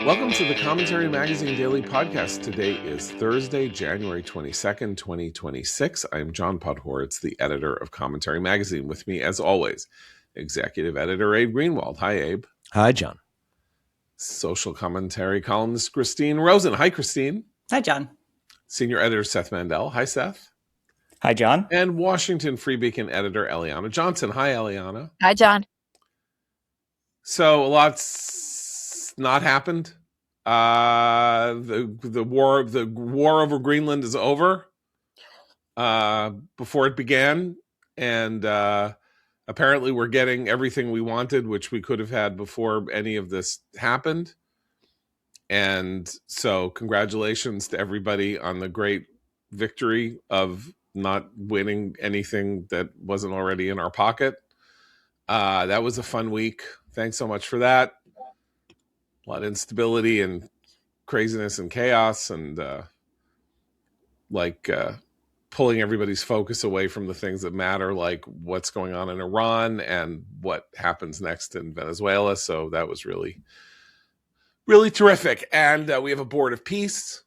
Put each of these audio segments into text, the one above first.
Welcome to the Commentary Magazine Daily Podcast. Today is Thursday, January 22nd, 2026. I'm John Podhoretz, the editor of Commentary Magazine. With me, as always, executive editor Abe Greenwald. Hi, Abe. Hi, John. Social commentary columnist Christine Rosen. Hi, Christine. Hi, John. Senior editor Seth Mandel. Hi, Seth. Hi, John. And Washington Free Beacon editor Eliana Johnson. Hi, Eliana. Hi, John. So a lot's not happened. The war over Greenland is over before it began, and apparently we're getting everything we wanted, which we could have had before any of this happened. And so congratulations to everybody on the great victory of not winning anything that wasn't already in our pocket. That was a fun week. Thanks so much for that. A lot of instability and craziness and chaos and pulling everybody's focus away from the things that matter, like what's going on in Iran and what happens next in Venezuela. So that was really, really terrific. And we have a board of peace,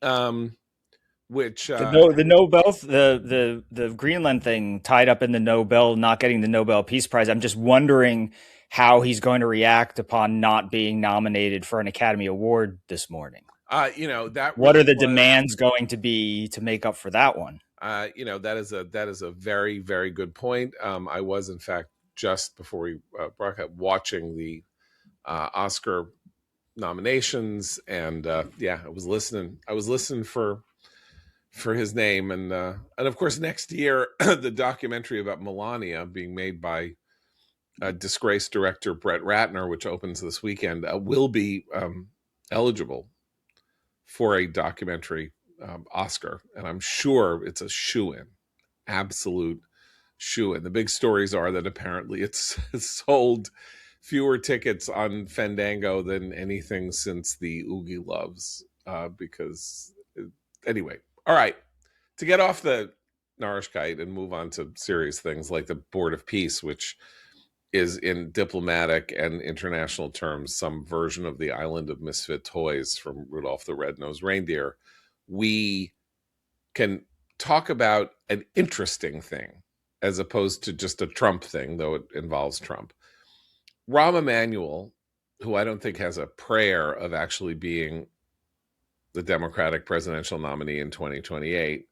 which the Nobel, the Greenland thing tied up in the Nobel, not getting the Nobel Peace Prize. I'm just wondering how he's going to react upon not being nominated for an Academy Award this morning. What are the demands going to be to make up for that one? That is a very, very good point. I was, in fact, just before we broadcast, watching the Oscar nominations, and I was listening. I was listening for his name, and of course next year the documentary about Melania being made by disgraced director Brett Ratner, which opens this weekend, will be eligible for a documentary Oscar, and I'm sure it's a shoo-in, absolute shoo-in. The big stories are that apparently it's sold fewer tickets on Fandango than anything since the Oogie Loves, anyway. All right, to get off the Narishkeit and move on to serious things like the Board of Peace, which is in diplomatic and international terms some version of the Island of Misfit Toys from Rudolph the Red-Nosed Reindeer, we can talk about an interesting thing as opposed to just a Trump thing, though it involves Trump. Rahm Emanuel, who I don't think has a prayer of actually being the Democratic presidential nominee in 2028,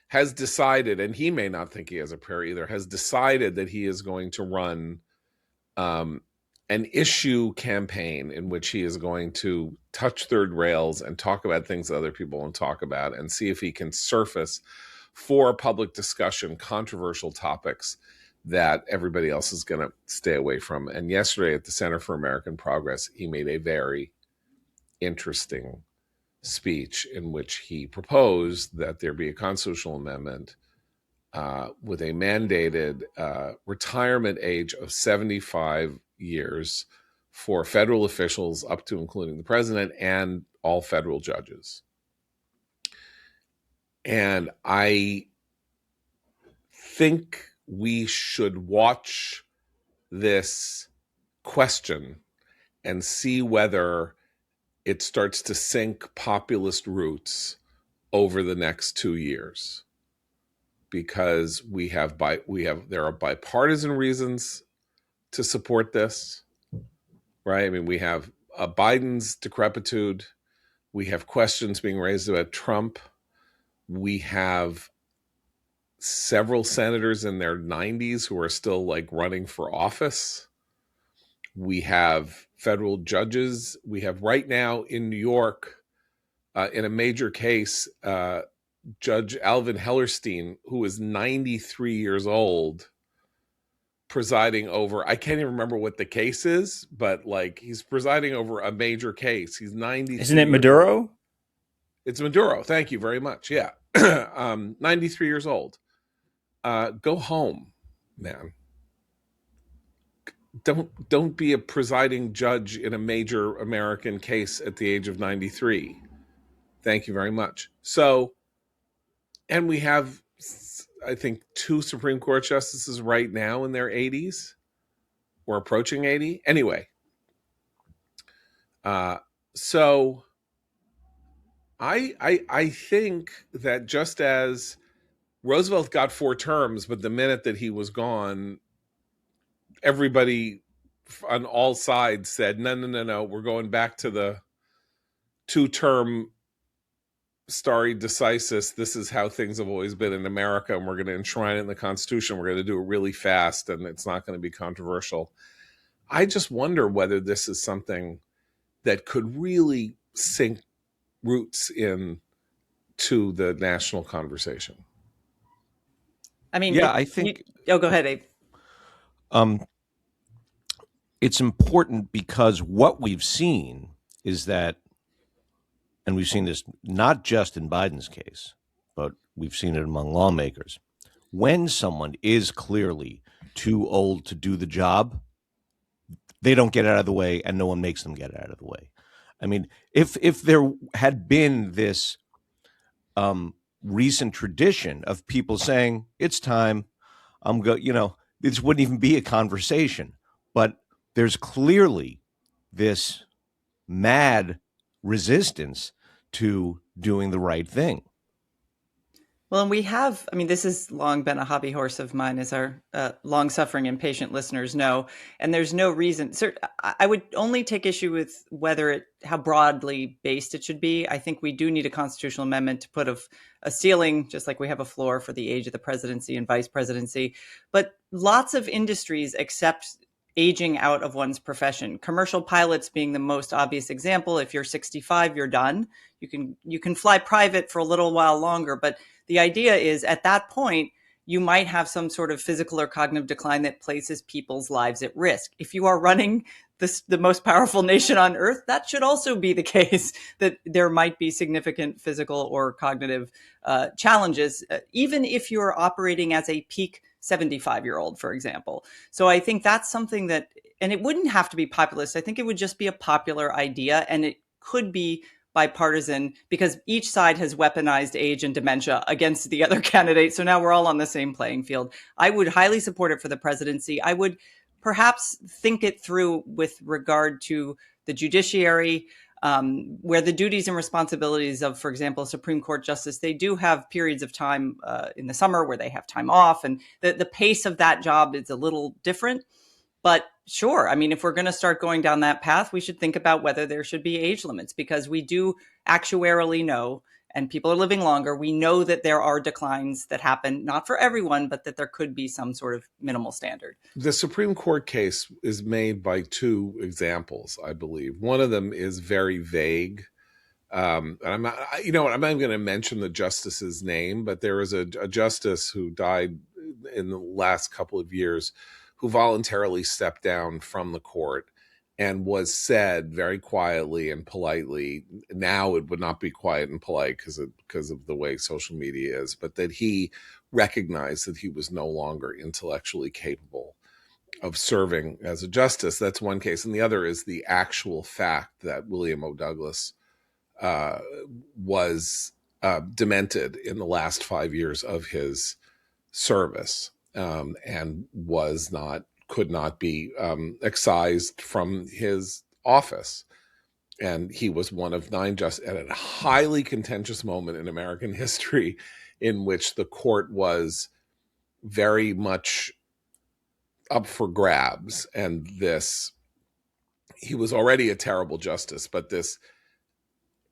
has decided, and he may not think he has a prayer either, has decided that he is going to run an issue campaign in which he is going to touch third rails and talk about things that other people won't talk about and see if he can surface for public discussion controversial topics that everybody else is going to stay away from. And yesterday at the Center for American Progress, he made a very interesting speech in which he proposed that there be a constitutional amendment with a mandated retirement age of 75 years for federal officials up to including the president and all federal judges. And I think we should watch this question and see whether it starts to sink populist roots over the next 2 years. Because there are bipartisan reasons to support this, right? I mean, we have Biden's decrepitude. We have questions being raised about Trump. We have several senators in their 90s who are still running for office. We have federal judges. We have right now in New York, in a major case, Judge Alvin Hellerstein, who is 93 years old, presiding over, I can't even remember what the case is, but he's presiding over a major case. He's 90. Isn't it Maduro? It's Maduro. Thank you very much. Yeah. 93 years old. Go home, man. Don't be a presiding judge in a major American case at the age of 93. Thank you very much. So, and we have, I think, 2 Supreme Court justices right now in their 80s or approaching 80. Anyway, So I think that just as Roosevelt got 4 terms, but the minute that he was gone, everybody on all sides said, no, no, no, no, we're going back to the 2 term stare decisis. This is how things have always been in America, and we're going to enshrine it in the Constitution. We're going to do it really fast, and it's not going to be controversial. I just wonder whether this is something that could really sink roots in to the national conversation. I mean, Yeah, I think oh, go ahead, Abe. um, it's important because what we've seen is that, and we've seen this not just in Biden's case, but we've seen it among lawmakers. When someone is clearly too old to do the job, they don't get out of the way, and no one makes them get out of the way. I mean, if there had been this recent tradition of people saying it's time, this wouldn't even be a conversation. But there's clearly this mad resistance to doing the right thing. Well, and we have, I mean, this has long been a hobby horse of mine, as our long suffering and patient listeners know. And there's no reason, I would only take issue with how broadly based it should be. I think we do need a constitutional amendment to put a ceiling, just like we have a floor for the age of the presidency and vice presidency. But lots of industries accept aging out of one's profession. Commercial pilots being the most obvious example. If you're 65, you're done. You can fly private for a little while longer, but the idea is at that point, you might have some sort of physical or cognitive decline that places people's lives at risk. If you are running the most powerful nation on earth, that should also be the case, that there might be significant physical or cognitive challenges, even if you're operating as a peak 75-year-old, for example. So I think that's something that, and it wouldn't have to be populist. I think it would just be a popular idea, and it could be bipartisan because each side has weaponized age and dementia against the other candidate. So now we're all on the same playing field. I would highly support it for the presidency. I would perhaps think it through with regard to the judiciary, where the duties and responsibilities of, for example, a Supreme Court justice, they do have periods of time in the summer where they have time off, and the pace of that job is a little different. But sure, I mean, if we're going to start going down that path, we should think about whether there should be age limits, because we do actuarially know, and people are living longer. We know that there are declines that happen, not for everyone, but that there could be some sort of minimal standard. The Supreme Court case is made by 2 examples, I believe. One of them is very vague. And I'm not, I'm not even going to mention the justice's name, but there is a justice who died in the last couple of years who voluntarily stepped down from the court and was said very quietly and politely. Now it would not be quiet and polite because of the way social media is, but that he recognized that he was no longer intellectually capable of serving as a justice. That's one case. And the other is the actual fact that William O. Douglas was demented in the last 5 years of his service, and could not be excised from his office. And he was one of 9 justices at a highly contentious moment in American history in which the court was very much up for grabs. And he was already a terrible justice, but this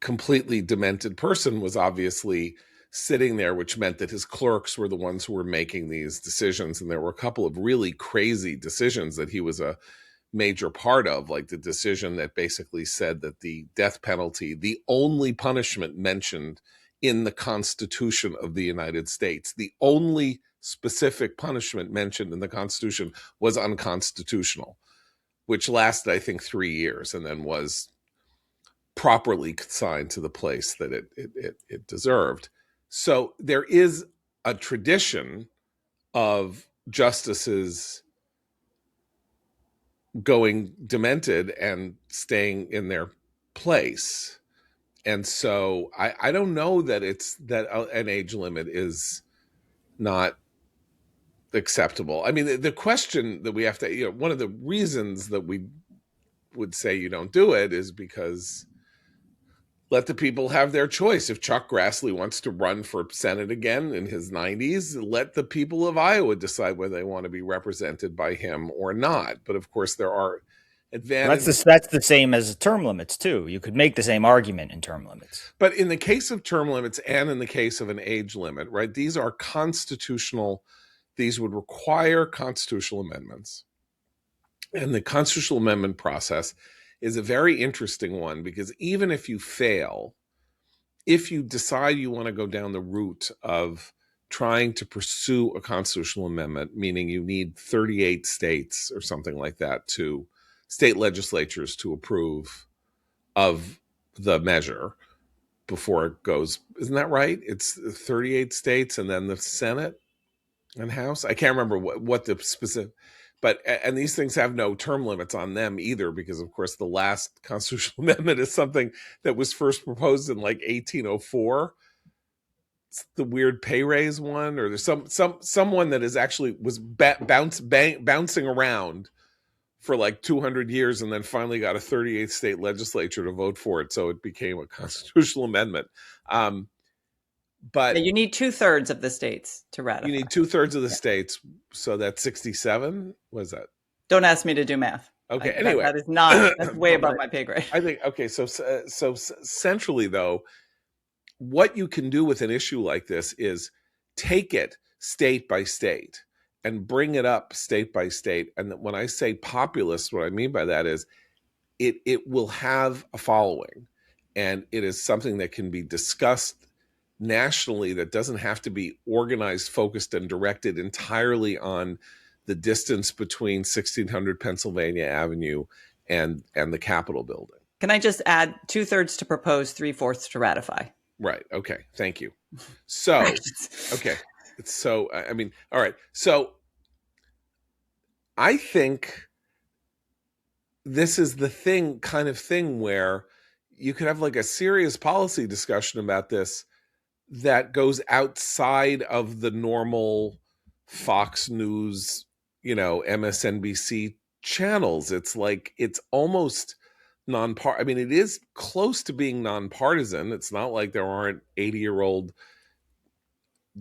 completely demented person was obviously sitting there, which meant that his clerks were the ones who were making these decisions. And there were a couple of really crazy decisions that he was a major part of, like the decision that basically said that the death penalty, the only punishment mentioned in the Constitution of the United States, the only specific punishment mentioned in the Constitution, was unconstitutional, which lasted, I think, 3 years and then was properly consigned to the place that it deserved. So there is a tradition of justices going demented and staying in their place. And so I don't know that an age limit is not acceptable. I mean, the question that we have to, one of the reasons that we would say you don't do it is because let the people have their choice. If Chuck Grassley wants to run for Senate again in his 90s, let the people of Iowa decide whether they want to be represented by him or not. But of course, there are advantages. That's the same as term limits too. You could make the same argument in term limits. But in the case of term limits and in the case of an age limit, right, these are constitutional. These would require constitutional amendments. And the constitutional amendment process is a very interesting one, because even if you fail, if you decide you want to go down the route of trying to pursue a constitutional amendment, meaning you need 38 states or something like that, to state legislatures to approve of the measure before it goes, isn't that right? It's 38 states and then the Senate and House. I can't remember what the specific, but, and these things have no term limits on them either, because of course the last constitutional amendment is something that was first proposed in like 1804. It's the weird pay raise one, or there's someone that is actually was bouncing around for like 200 years and then finally got a 38 state legislature to vote for it, so it became a constitutional amendment. But you need 2/3 of the states to ratify. You need 2/3 of the states, so that's 67. What is that? Don't ask me to do math. Okay, anyway. That is not, that's way above my pay grade. I think, okay, so centrally though, what you can do with an issue like this is take it state by state and bring it up state by state. And when I say populist, what I mean by that is it will have a following, and it is something that can be discussed nationally, that doesn't have to be organized, focused, and directed entirely on the distance between 1600 Pennsylvania Avenue and the Capitol building. Can I just add 2/3 to propose, 3/4 to ratify? Right. Okay. Thank you. So, okay. So, I mean, all right. So I think this is the kind of thing where you could have like a serious policy discussion about this that goes outside of the normal Fox News, MSNBC channels. It's like, it's almost I mean, it is close to being nonpartisan. It's not like there aren't 80-year-old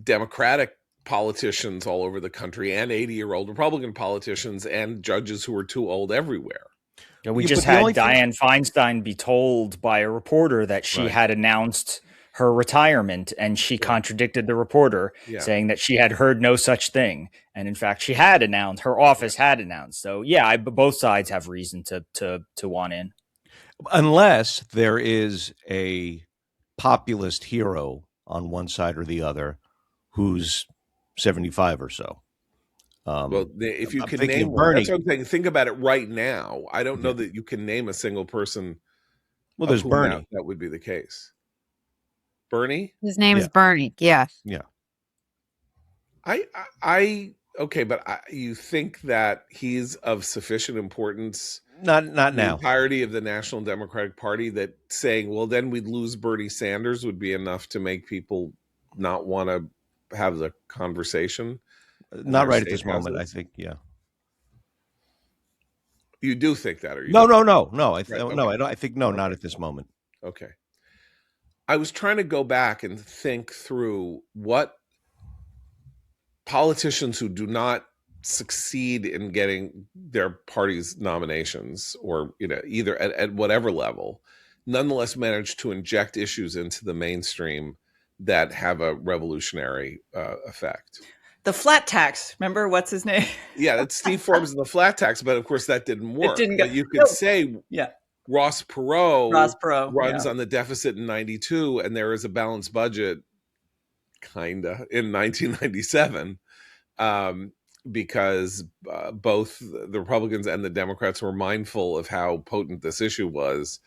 Democratic politicians all over the country and 80-year-old Republican politicians and judges who are too old everywhere. Yeah, we just had Dianne Feinstein be told by a reporter that she had announced her retirement, and she contradicted the reporter, saying that she had heard no such thing. And in fact, she had announced, her office had announced. So yeah, both sides have reason to want in. Unless there is a populist hero on one side or the other who's 75 or so. Well, if you can name one, that's what I'm saying. Think about it right now. I don't know that you can name a single person. Well, there's Bernie. That would be the case. Bernie? His name is Bernie. Yeah. Yeah. Okay, but you think that he's of sufficient importance? Not now. The entirety of the National Democratic Party, that saying, well, then we'd lose Bernie Sanders would be enough to make people not want to have the conversation? Not right at this moment, I think. Yeah. You do think that, or you no. I think not at this moment. Okay. I was trying to go back and think through what politicians who do not succeed in getting their party's nominations, or either at whatever level, nonetheless manage to inject issues into the mainstream that have a revolutionary effect. The flat tax, remember what's his name? Yeah, that's Steve Forbes and the flat tax, but of course that didn't work. It didn't go. But you could say Ross Perot runs on the deficit in 92, and there is a balanced budget kinda in 1997, because both the Republicans and the Democrats were mindful of how potent this issue was,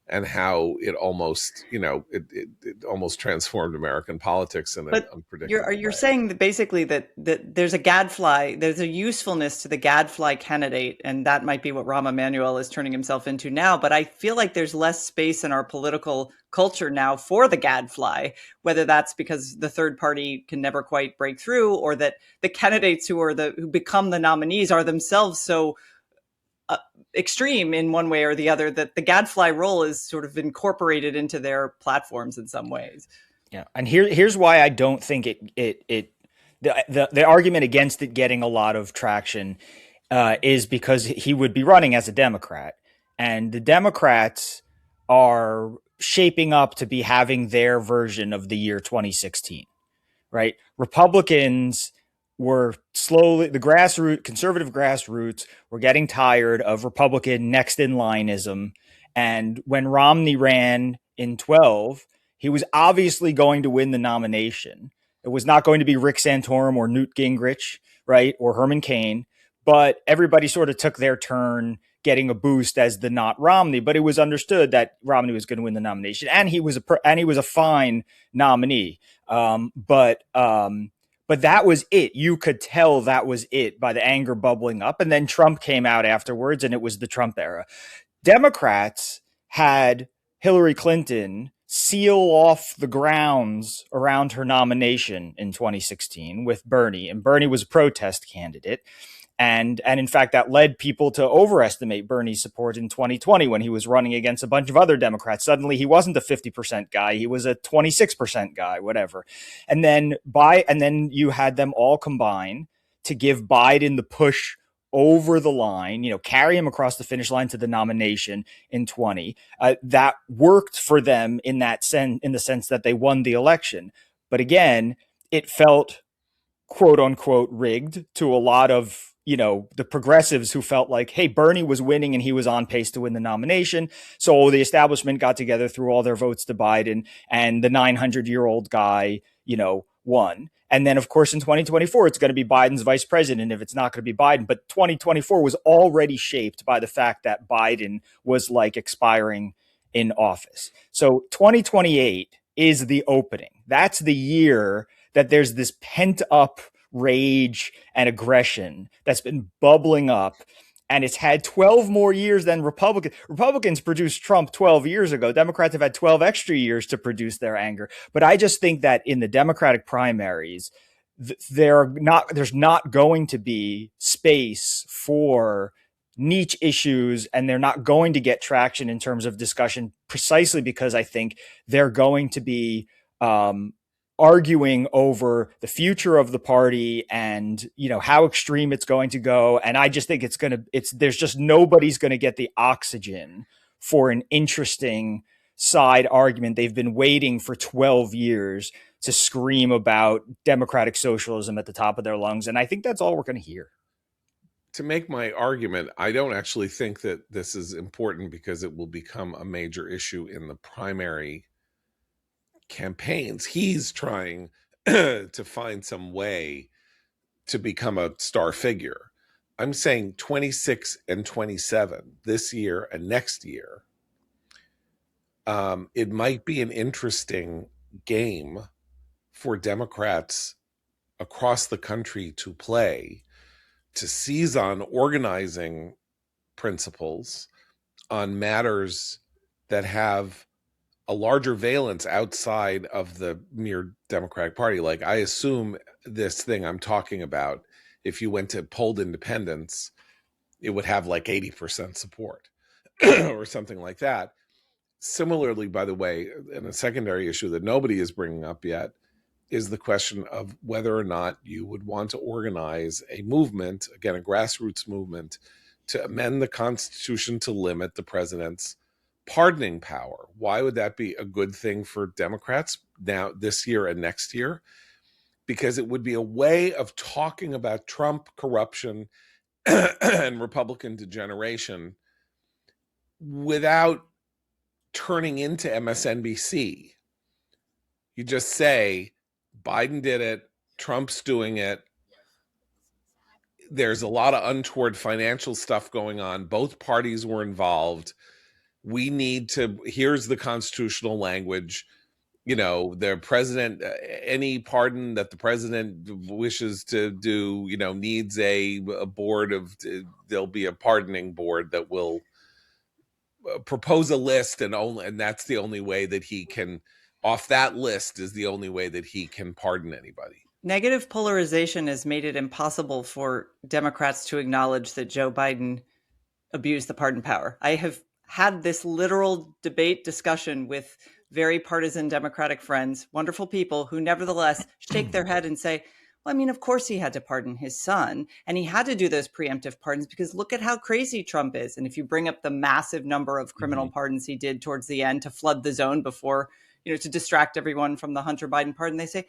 and how it almost, it almost transformed American politics in an unpredictable way. You're saying that basically that there's a gadfly, there's a usefulness to the gadfly candidate, and that might be what Rahm Emanuel is turning himself into now. But I feel like there's less space in our political culture now for the gadfly, whether that's because the third party can never quite break through, or that the candidates who become the nominees are themselves so extreme in one way or the other, that the gadfly role is sort of incorporated into their platforms in some ways. Yeah, and here's why I don't think the argument against it getting a lot of traction is because he would be running as a Democrat, and the Democrats are shaping up to be having their version of the year 2016, right? Republicans were slowly, conservative grassroots were getting tired of Republican next in lineism. And when Romney ran in 12, he was obviously going to win the nomination. It was not going to be Rick Santorum or Newt Gingrich, right? Or Herman Cain, but everybody sort of took their turn getting a boost as the not Romney, but it was understood that Romney was going to win the nomination, and he was a fine nominee. But that was it. You could tell that was it by the anger bubbling up. And then Trump came out afterwards, and it was the Trump era. Democrats had Hillary Clinton seal off the grounds around her nomination in 2016 with Bernie, and Bernie was a protest candidate. And in fact, that led people to overestimate Bernie's support in 2020 when he was running against a bunch of other Democrats. Suddenly, he wasn't a 50% guy; he was a 26% guy, whatever. And then you had them all combine to give Biden the push over the line, carry him across the finish line to the nomination in 20. That worked for them in the sense that they won the election. But again, it felt quote unquote rigged to a lot of the progressives who felt like, hey, Bernie was winning and he was on pace to win the nomination. So the establishment got together, threw all their votes to Biden, and the 900-year-old guy, won. And then, of course, in 2024, it's going to be Biden's vice president if it's not going to be Biden. But 2024 was already shaped by the fact that Biden was expiring in office. So 2028 is the opening. That's the year that there's this pent up rage and aggression that's been bubbling up, and it's had 12 more years than Republicans produced Trump 12 years ago. Democrats have had 12 extra years to produce their anger. But I just think that in the Democratic primaries, there's not going to be space for niche issues, and they're not going to get traction in terms of discussion, precisely because I think they're going to be arguing over the future of the party and how extreme it's going to go. And I just think there's just nobody's going to get the oxygen for an interesting side argument. They've been waiting for 12 years to scream about democratic socialism at the top of their lungs, and I think that's all we're going to hear. To make my argument, I don't actually think that this is important because it will become a major issue in the primary campaigns. He's trying to find some way to become a star figure. I'm saying 26 and 27 this year and next year. It might be an interesting game for Democrats across the country to play, to seize on organizing principles on matters that have a larger valence outside of the mere Democratic Party. Like, I assume this thing I'm talking about, if you went to polled independents, it would have 80% support or something like that. Similarly, by the way, and a secondary issue that nobody is bringing up yet is the question of whether or not you would want to organize a movement, again, a grassroots movement, to amend the Constitution to limit the president's pardoning power. Why would that be a good thing for Democrats now, this year and next year? Because it would be a way of talking about Trump, corruption, and Republican degeneration without turning into MSNBC. You just say, Biden did it, Trump's doing it. There's a lot of untoward financial stuff going on. Both parties were involved. We need to, here's the constitutional language, the president, any pardon that the president wishes to do, needs a board of, there'll be a pardoning board that will propose a list, and that's the only way that he can, off that list is the only way that he can pardon anybody. Negative polarization has made it impossible for Democrats to acknowledge that Joe Biden abuse the pardon power. I have had this literal debate discussion with very partisan Democratic friends, wonderful people who nevertheless shake their head and say, well, I mean, of course he had to pardon his son, and he had to do those preemptive pardons because look at how crazy Trump is. And if you bring up the massive number of criminal pardons he did towards the end to flood the zone before, to distract everyone from the Hunter Biden pardon, they say,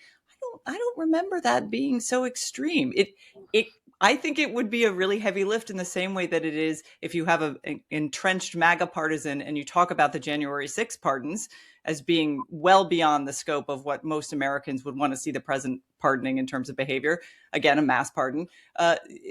I don't remember that being so extreme. I think it would be a really heavy lift in the same way that it is if you have an entrenched MAGA partisan and you talk about the January 6th pardons as being well beyond the scope of what most Americans would want to see the president pardoning in terms of behavior. Again, a mass pardon.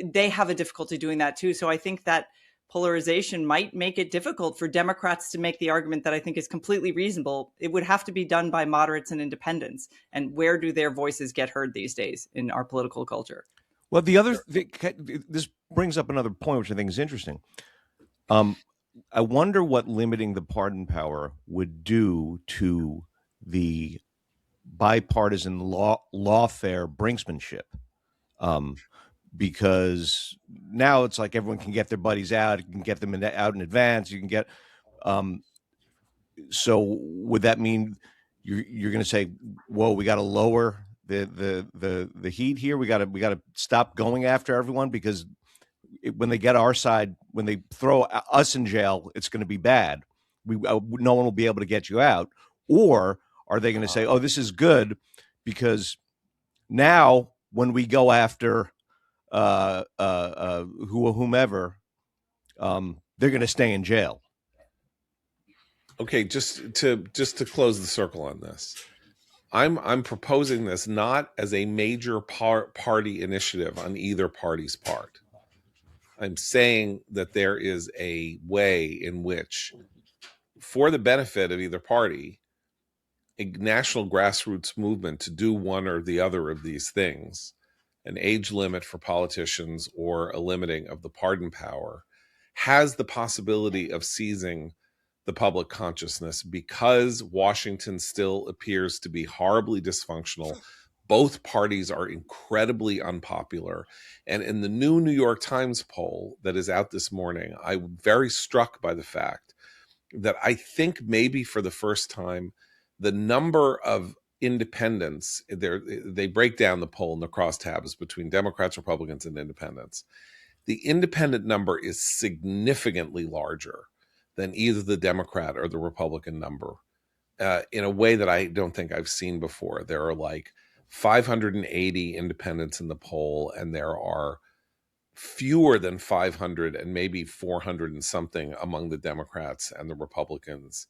They have a difficulty doing that too. So I think that polarization might make it difficult for Democrats to make the argument that I think is completely reasonable. It would have to be done by moderates and independents. And where do their voices get heard these days in our political culture? Well, this brings up another point, which I think is interesting. I wonder what limiting the pardon power would do to the bipartisan lawfare brinksmanship. Because now it's like everyone can get their buddies out, you can get them out in advance, you can get. So would that mean you're going to say, "Whoa, we got to lower the heat here. We got to stop going after everyone because when they get our side, when they throw us in jail, it's going to be bad. No one will be able to get you out." Or are they going to say, "Oh, this is good because now when we go after whomever, they're going to stay in jail"? Okay, just to close the circle on this, I'm proposing this not as a major party initiative on either party's part. I'm saying that there is a way in which, for the benefit of either party, a national grassroots movement to do one or the other of these things, an age limit for politicians or a limiting of the pardon power, has the possibility of seizing the public consciousness because Washington still appears to be horribly dysfunctional. Both parties are incredibly unpopular. And in the new New York Times poll that is out this morning, I'm very struck by the fact that I think maybe for the first time, the number of independents, they break down the poll in the crosstabs between Democrats, Republicans, and independents. The independent number is significantly larger than either the Democrat or the Republican number in a way that I don't think I've seen before. There are like 580 independents in the poll, and there are fewer than 500 and maybe 400 and something among the Democrats and the Republicans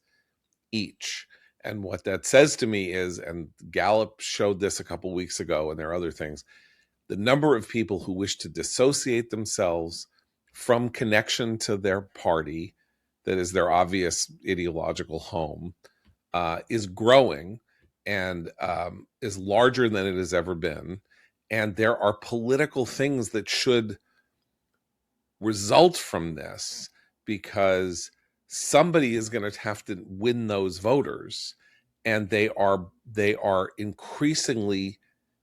each. And what that says to me is, and Gallup showed this a couple weeks ago, and there are other things, the number of people who wish to dissociate themselves from connection to their party, that is their obvious ideological home, is growing and is larger than it has ever been. And there are political things that should result from this because somebody is going to have to win those voters, and they are increasingly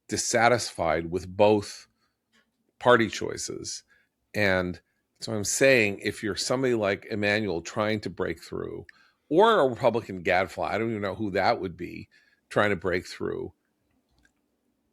dissatisfied with both party choices. And so I'm saying, if you're somebody like Emanuel trying to break through, or a Republican gadfly, I don't even know who that would be, trying to break through,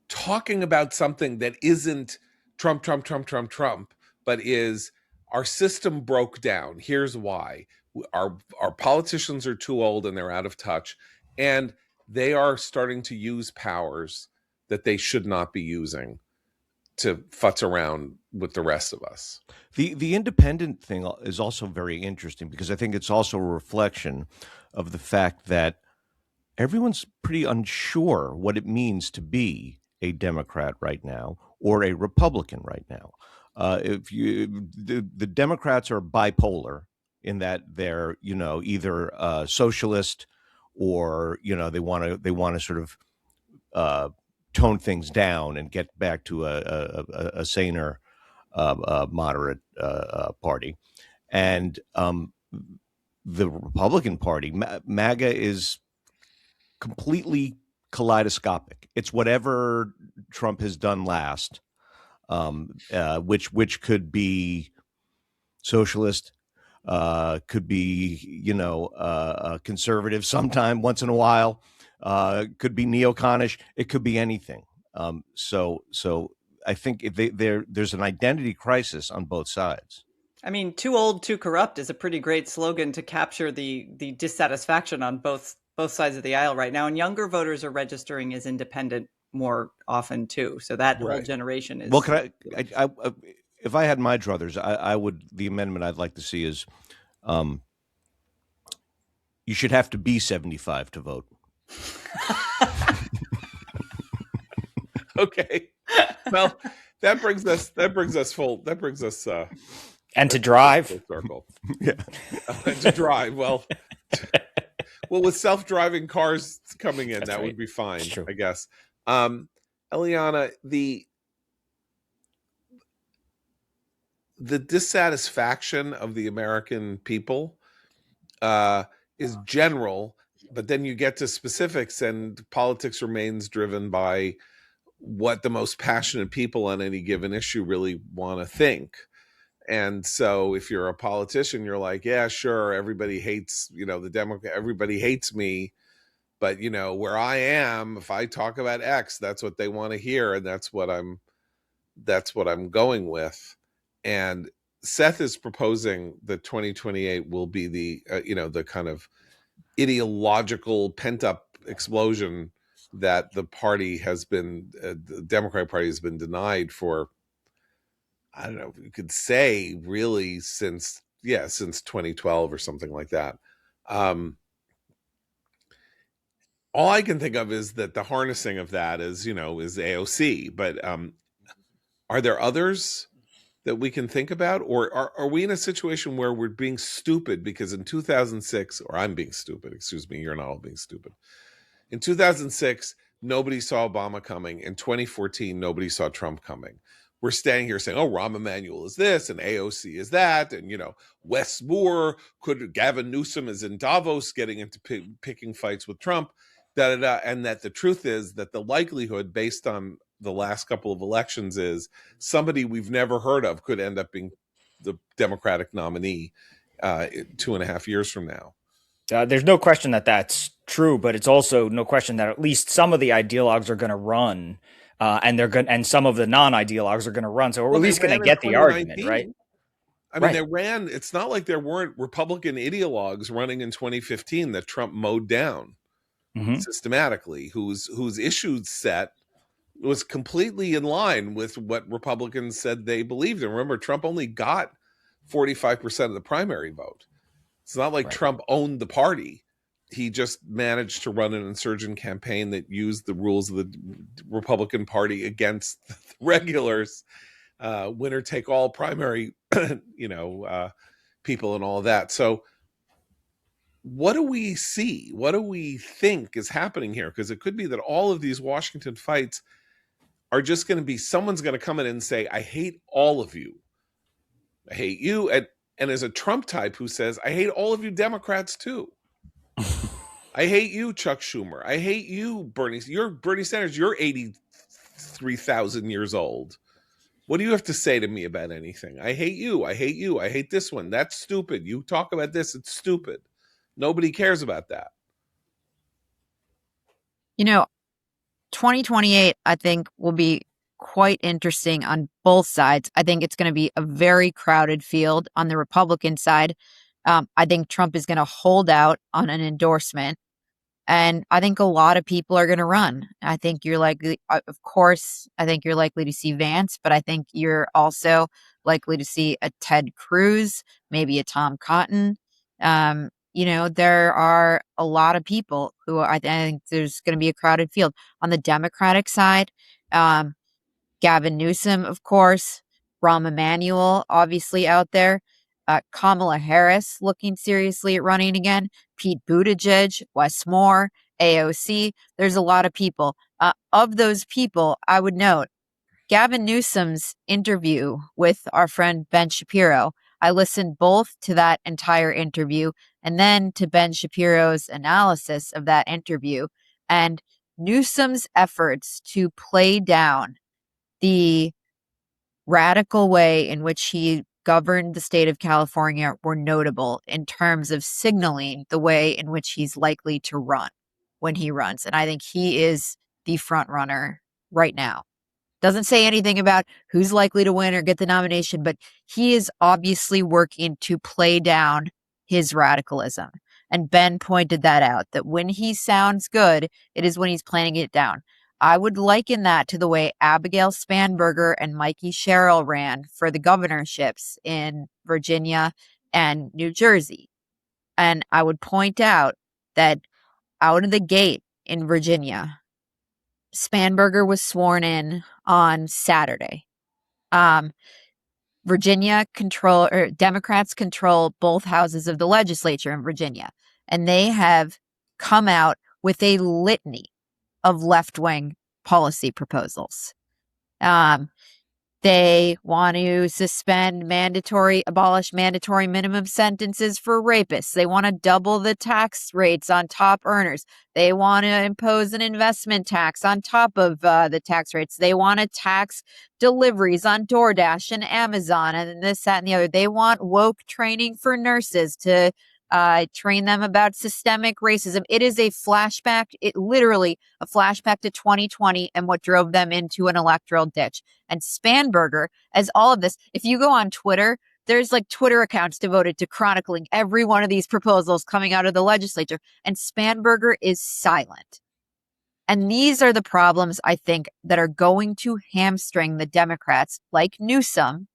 talking about something that isn't Trump, Trump, Trump, Trump, Trump, but is our system broke down. Here's why. Our politicians are too old and they're out of touch, and they are starting to use powers that they should not be using to futz around with the rest of us. The independent thing is also very interesting because I think it's also a reflection of the fact that everyone's pretty unsure what it means to be a Democrat right now or a Republican right now. The Democrats are bipolar in that they're either socialist or they want to sort of tone things down and get back to a saner moderate party, and the Republican Party, MAGA, is completely kaleidoscopic. It's whatever Trump has done last, which could be socialist, could be, conservative sometime once in a while, could be neoconish. It could be anything. So I think there's an identity crisis on both sides. I mean, too old, too corrupt is a pretty great slogan to capture the dissatisfaction on both sides of the aisle right now. And younger voters are registering as independent more often too. So that whole Right. generation is. Well, if I had my druthers, I would. The amendment I'd like to see is, you should have to be 75 to vote. Okay. Well, that brings us and to drive full circle. Yeah. And to drive. Well, with self-driving cars coming in, That's that right. would be fine, It's true. I guess. Eliana, the dissatisfaction of the American people is general, but then you get to specifics, and politics remains driven by what the most passionate people on any given issue really want to think. And so if you're a politician, you're like, yeah, sure, everybody hates, the Democrat, everybody hates me. But, where I am, if I talk about X, that's what they want to hear. And that's what I'm going with. And Seth is proposing that 2028 will be the, the kind of ideological pent up explosion that the party has been, the Democratic Party has been denied for, I don't know, you could say really since 2012 or something like that. All I can think of is that the harnessing of that is AOC, but are there others that we can think about, or are we in a situation where we're being stupid because in 2006, or I'm being stupid, excuse me, you're not all being stupid. In 2006, nobody saw Obama coming. In 2014, nobody saw Trump coming. We're standing here saying, oh, Rahm Emanuel is this and AOC is that. And, Wes Moore, Gavin Newsom is in Davos getting into picking fights with Trump, and that the truth is that the likelihood based on the last couple of elections is somebody we've never heard of could end up being the Democratic nominee 2.5 years from now. There's no question that that's true, but it's also no question that at least some of the ideologues are going to run, and some of the non-ideologues are going to run. So we're at least going to get the argument, right? I mean, they ran. It's not like there weren't Republican ideologues running in 2015 that Trump mowed down systematically, whose issue set was completely in line with what Republicans said they believed in. Remember, Trump only got 45% of the primary vote. It's not like Trump owned the party. He just managed to run an insurgent campaign that used the rules of the Republican Party against the regulars, winner take all primary, people and all of that. So what do we see? What do we think is happening here? Because it could be that all of these Washington fights are just going to be, someone's going to come in and say, I hate all of you. I hate you. And there's a Trump type who says, I hate all of you Democrats too. I hate you, Chuck Schumer. I hate you, Bernie Sanders. You're 83,000 years old. What do you have to say to me about anything? I hate you. I hate you. I hate this one. That's stupid. You talk about this. It's stupid. Nobody cares about that. 2028, I think, will be quite interesting on both sides. I think it's going to be a very crowded field on the Republican side. I think Trump is going to hold out on an endorsement. And I think a lot of people are going to run. I think you're likely, of course, I think you're likely to see Vance, but I think you're also likely to see a Ted Cruz, maybe a Tom Cotton. There are a lot of people who I think there's going to be a crowded field. On the Democratic side, Gavin Newsom, of course, Rahm Emanuel, obviously out there. Kamala Harris looking seriously at running again. Pete Buttigieg, Wes Moore, AOC. There's a lot of people. Of those people, I would note Gavin Newsom's interview with our friend Ben Shapiro. I listened both to that entire interview and then to Ben Shapiro's analysis of that interview. And Newsom's efforts to play down the radical way in which he governed the state of California were notable in terms of signaling the way in which he's likely to run when he runs. And I think he is the front runner right now. Doesn't say anything about who's likely to win or get the nomination, but he is obviously working to play down his radicalism. And Ben pointed that out, that when he sounds good, it is when he's playing it down. I would liken that to the way Abigail Spanberger and Mikey Sherrill ran for the governorships in Virginia and New Jersey. And I would point out that out of the gate in Virginia, Spanberger was sworn in on Saturday. Democrats control both houses of the legislature in Virginia, and they have come out with a litany of left-wing policy proposals. They want to abolish mandatory minimum sentences for rapists. They want to double the tax rates on top earners. They want to impose an investment tax on top of the tax rates. They want to tax deliveries on DoorDash and Amazon and this, that, and the other. They want woke training for nurses to train them about systemic racism. It is a flashback, literally a flashback to 2020 and what drove them into an electoral ditch. And Spanberger, as all of this, if you go on Twitter, there's like Twitter accounts devoted to chronicling every one of these proposals coming out of the legislature. And Spanberger is silent. And these are the problems, I think, that are going to hamstring the Democrats like Newsom,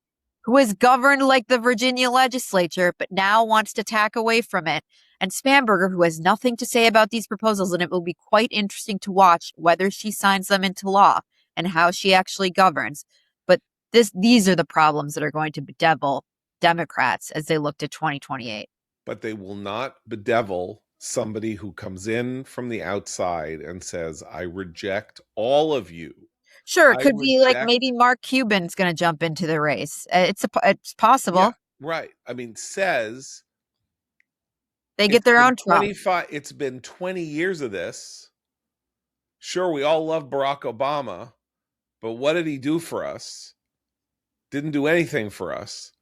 who has governed like the Virginia legislature, but now wants to tack away from it. And Spanberger, who has nothing to say about these proposals, and it will be quite interesting to watch whether she signs them into law and how she actually governs. But these are the problems that are going to bedevil Democrats as they look to 2028. But they will not bedevil somebody who comes in from the outside and says, I reject all of you. Sure, it could be like maybe Mark Cuban's going to jump into the race. It's possible. Yeah, right. I mean, says they get their own Trump. It's been 20 years of this. Sure, we all love Barack Obama, but what did he do for us? Didn't do anything for us.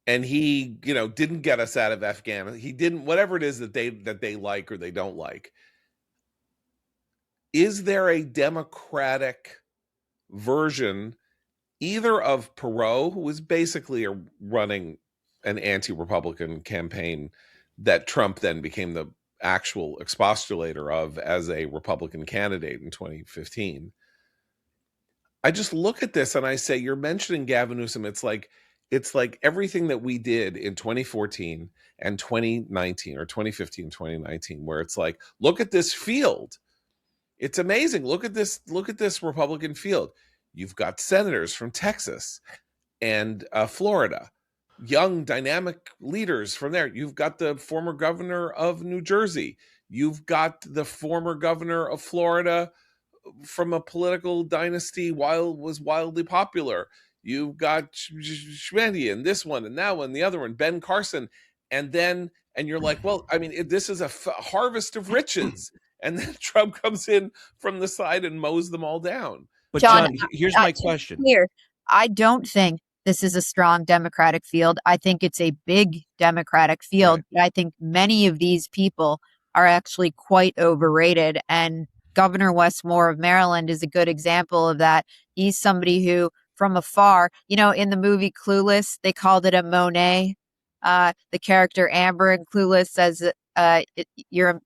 And he, didn't get us out of Afghanistan. He didn't, whatever it is that they like or they don't like. Is there a Democratic version either of Perot, who was basically running an anti-Republican campaign that Trump then became the actual expostulator of as a Republican candidate in 2015? I just look at this and I say, you're mentioning Gavin Newsom. It's like everything that we did in 2014 and 2019 or 2015, 2019, where it's like, look at this field. It's amazing. Look at this Republican field. You've got senators from Texas and Florida, young, dynamic leaders from there. You've got the former governor of New Jersey. You've got the former governor of Florida from a political dynasty was wildly popular. You've got Schmetti and this one and that one, the other one, Ben Carson. And you're like, well, I mean, this is a harvest of riches. And then Trump comes in from the side and mows them all down. But John, here's my question. I don't think this is a strong Democratic field. I think it's a big Democratic field. Right. I think many of these people are actually quite overrated. And Governor Wes Moore of Maryland is a good example of that. He's somebody who, from afar, in the movie Clueless, they called it a Monet. The character Amber in Clueless says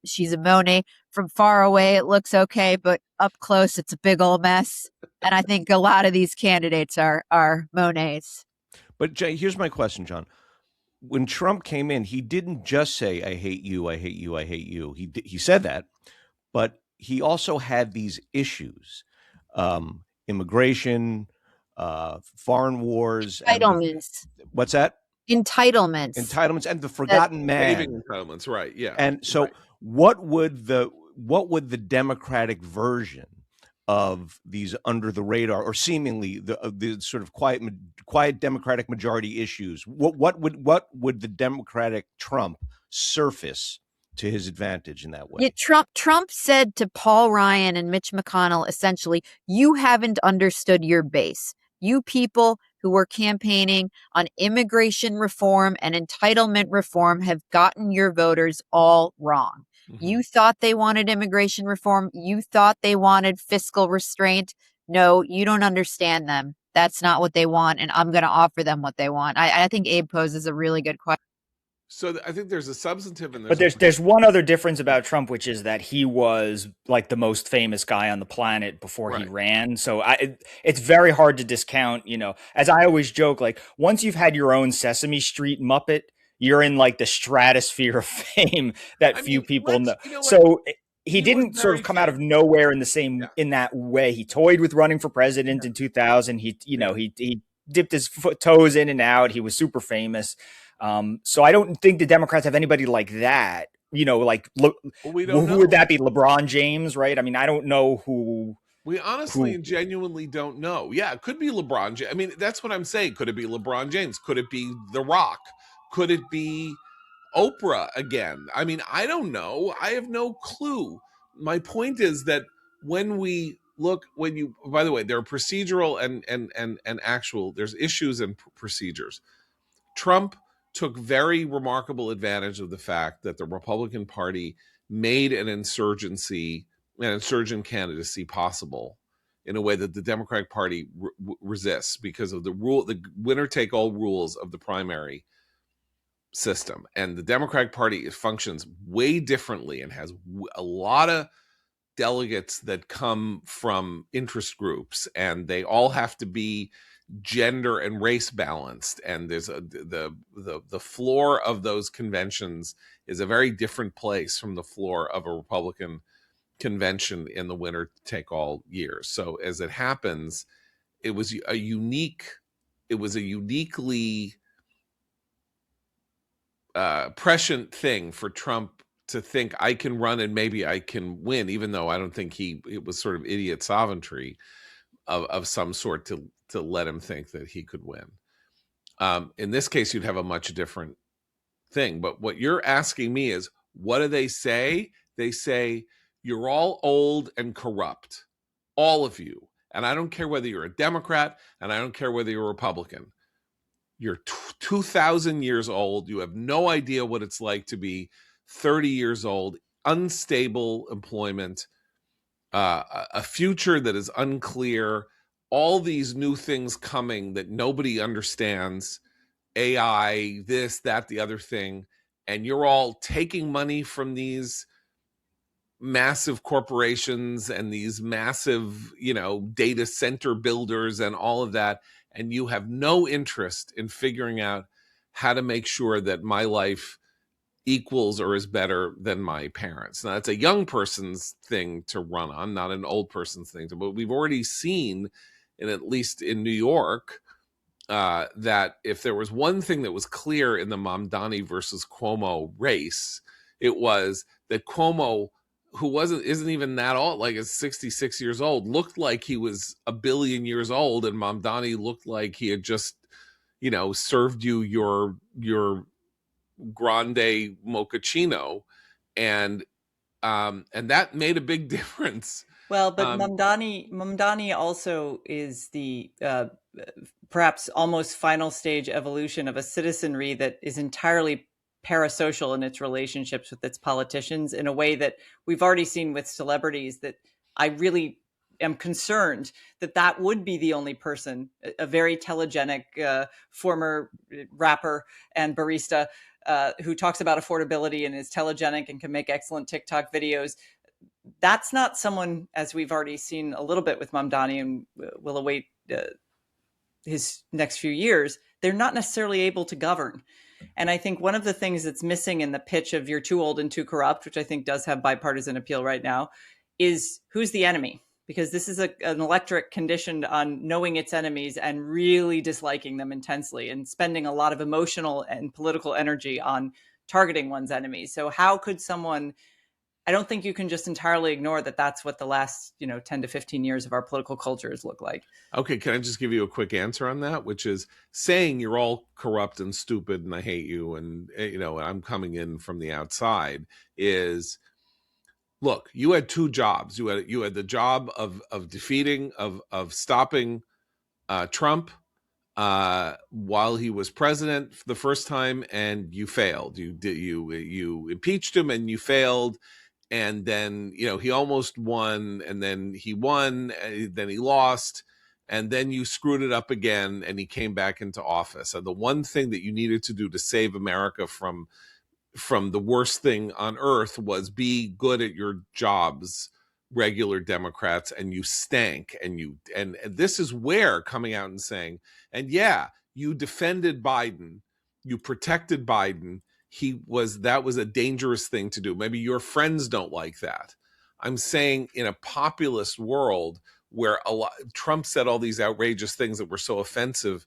she's a Monet. From far away, it looks okay, but up close, it's a big old mess. And I think a lot of these candidates are Monets. But Jay, here's my question, John. When Trump came in, he didn't just say, I hate you, I hate you, I hate you. He said that, but he also had these issues, immigration, foreign wars. Entitlements. What's that? Entitlements and the forgotten man. Entitlements, right? Yeah. And so, right. what would the Democratic version of these under the radar or seemingly the sort of quiet Democratic majority issues? What would the Democratic Trump surface to his advantage in that way? Yeah, Trump said to Paul Ryan and Mitch McConnell, essentially, you haven't understood your base. You people who were campaigning on immigration reform and entitlement reform have gotten your voters all wrong. Mm-hmm. You thought they wanted immigration reform. You thought they wanted fiscal restraint. No, you don't understand them. That's not what they want, and I'm going to offer them what they want. I think Abe poses a really good question. So I think there's a substantive and But there's one other difference about Trump, which is that he was like the most famous guy on the planet before he ran. So it's very hard to discount, as I always joke, like once you've had your own Sesame Street Muppet, you're in like the stratosphere of fame that few people know. So he didn't sort of come out of nowhere in the same in that way. He toyed with running for president in 2000. He dipped his toes in and out. He was super famous. So I don't think the Democrats have anybody like that. Like who would that be? LeBron James, right? I mean, I don't know who. We honestly and genuinely don't know. Yeah, it could be LeBron James. I mean, that's what I'm saying. Could it be LeBron James? Could it be The Rock? Could it be Oprah again? I mean, I don't know. I have no clue. My point is that when we look, by the way, there are procedural and actual, there's issues and procedures. Trump took very remarkable advantage of the fact that the Republican Party made an insurgent candidacy possible in a way that the Democratic Party resists because of the winner-take-all rules of the primary system. And the Democratic Party functions way differently and has a lot of delegates that come from interest groups, and they all have to be gender and race balanced, and there's the floor of those conventions is a very different place from the floor of a Republican convention in the winner take all years. So as it happens, it was a uniquely prescient thing for Trump to think I can run and maybe I can win, even though I don't think it was sort of idiot sovereignty of some sort to let him think that he could win. In this case, you'd have a much different thing. But what you're asking me is, what do they say? They say, you're all old and corrupt, all of you. And I don't care whether you're a Democrat, and I don't care whether you're a Republican. You're 2,000 years old. You have no idea what it's like to be 30 years old, unstable employment, a future that is unclear, all these new things coming that nobody understands, AI, this, that, the other thing, and you're all taking money from these massive corporations and these massive, data center builders and all of that, and you have no interest in figuring out how to make sure that my life equals or is better than my parents. Now, that's a young person's thing to run on, not an old person's thing to, but we've already seen, and at least in New York, that if there was one thing that was clear in the Mamdani versus Cuomo race, it was that Cuomo, who isn't even that old, like is 66 years old, looked like he was a billion years old, and Mamdani looked like he had just, served you your grande mochaccino, and that made a big difference. Well, but Mamdani also is the perhaps almost final stage evolution of a citizenry that is entirely parasocial in its relationships with its politicians in a way that we've already seen with celebrities, that I really am concerned that would be the only person, a very telegenic former rapper and barista who talks about affordability and is telegenic and can make excellent TikTok videos. That's not someone, as we've already seen a little bit with Mamdani, and will await his next few years, they're not necessarily able to govern. And I think one of the things that's missing in the pitch of "you're too old and too corrupt," which I think does have bipartisan appeal right now, is who's the enemy? Because this is an electorate conditioned on knowing its enemies and really disliking them intensely and spending a lot of emotional and political energy on targeting one's enemies. So how could someone... I don't think you can just entirely ignore that that's what the last, 10 to 15 years of our political cultures look like. Okay, can I just give you a quick answer on that, which is saying you're all corrupt and stupid and I hate you and, I'm coming in from the outside is, look, you had two jobs. You had the job of defeating, of stopping Trump, while he was president for the first time, and you failed. You impeached him, and you failed. And then he almost won, and then he won, and then he lost, and then you screwed it up again, and he came back into office. And the one thing that you needed to do to save America from the worst thing on earth was be good at your jobs, regular Democrats, and you stank. And this is where coming out and saying, and yeah, you defended Biden, you protected Biden. That was a dangerous thing to do. Maybe your friends don't like that. I'm saying in a populist world where Trump said all these outrageous things that were so offensive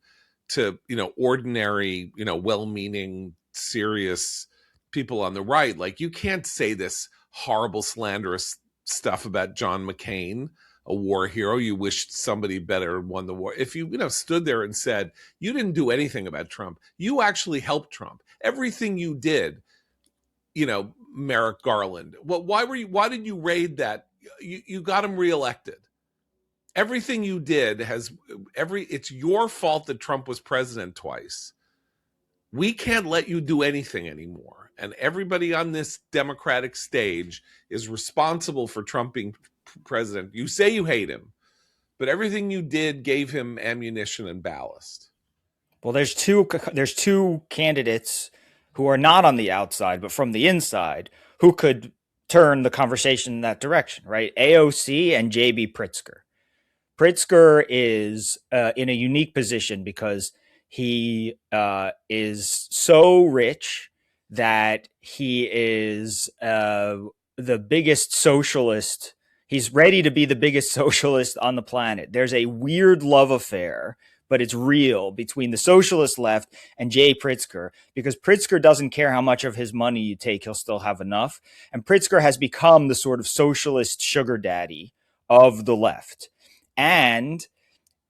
to ordinary, well-meaning, serious people on the right, like, you can't say this horrible, slanderous stuff about John McCain, a war hero. You wished somebody better won the war. If you stood there and said you didn't do anything about Trump, you actually helped Trump. Everything you did, Merrick Garland. Well, why did you raid that? You got him reelected. Everything you did it's your fault that Trump was president twice. We can't let you do anything anymore. And everybody on this Democratic stage is responsible for Trump being president. You say you hate him, but everything you did gave him ammunition and ballast. Well, there's two candidates who are not on the outside, but from the inside, who could turn the conversation in that direction, right? AOC and JB Pritzker. Pritzker is in a unique position because he is so rich that he is the biggest socialist. He's ready to be the biggest socialist on the planet. There's a weird love affair, but it's real, between the socialist left and Jay Pritzker, because Pritzker doesn't care how much of his money you take, he'll still have enough. And Pritzker has become the sort of socialist sugar daddy of the left. And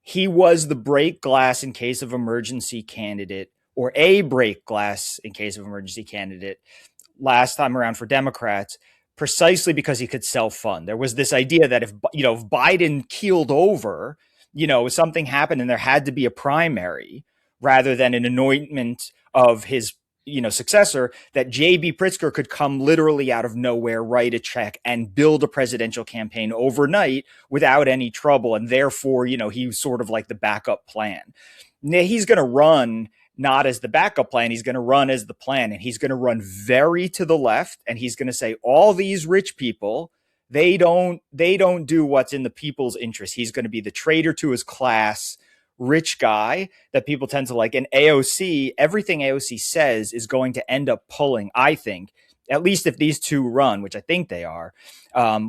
he was the break glass in case of emergency candidate, or a break glass in case of emergency candidate last time around for Democrats, precisely because he could self-fund. There was this idea that if Biden keeled over, something happened and there had to be a primary rather than an anointment of his successor, that JB Pritzker could come literally out of nowhere, write a check, and build a presidential campaign overnight without any trouble. And therefore, he's sort of like the backup plan. Now, he's going to run not as the backup plan, he's going to run as the plan. And he's going to run very to the left. And he's going to say, all these rich people, they don't do what's in the people's interest. He's going to be the traitor to his class, rich guy that people tend to like. And AOC, everything AOC says is going to end up pulling, I think, at least if these two run, which I think they are,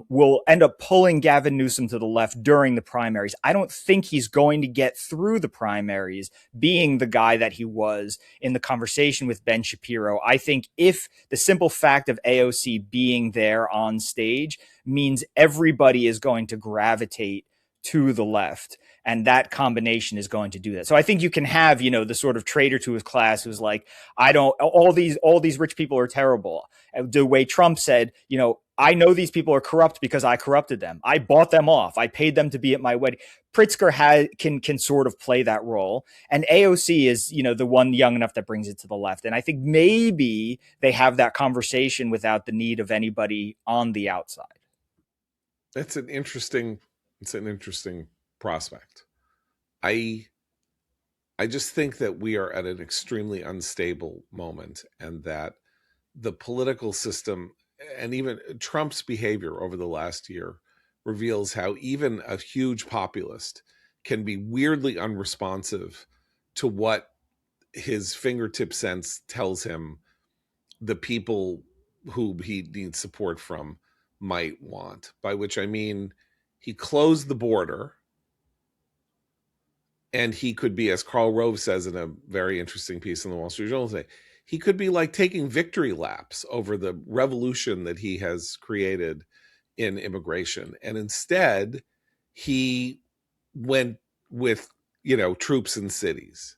will end up pulling Gavin Newsom to the left during the primaries. I don't think he's going to get through the primaries being the guy that he was in the conversation with Ben Shapiro. I think if the simple fact of AOC being there on stage means everybody is going to gravitate to the left, and that combination is going to do that. So I think you can have, the sort of traitor to his class who's like, all these rich people are terrible. The way Trump said, I know these people are corrupt because I corrupted them. I bought them off. I paid them to be at my wedding. Pritzker can sort of play that role. And AOC is, the one young enough that brings it to the left. And I think maybe they have that conversation without the need of anybody on the outside. It's an interesting prospect. I just think that we are at an extremely unstable moment, and that the political system and even Trump's behavior over the last year reveals how even a huge populist can be weirdly unresponsive to what his fingertip sense tells him the people who he needs support from might want. By which I mean, he closed the border, and he could be, as Karl Rove says in a very interesting piece in the Wall Street Journal today, he could be like taking victory laps over the revolution that he has created in immigration. And instead, he went with, troops in cities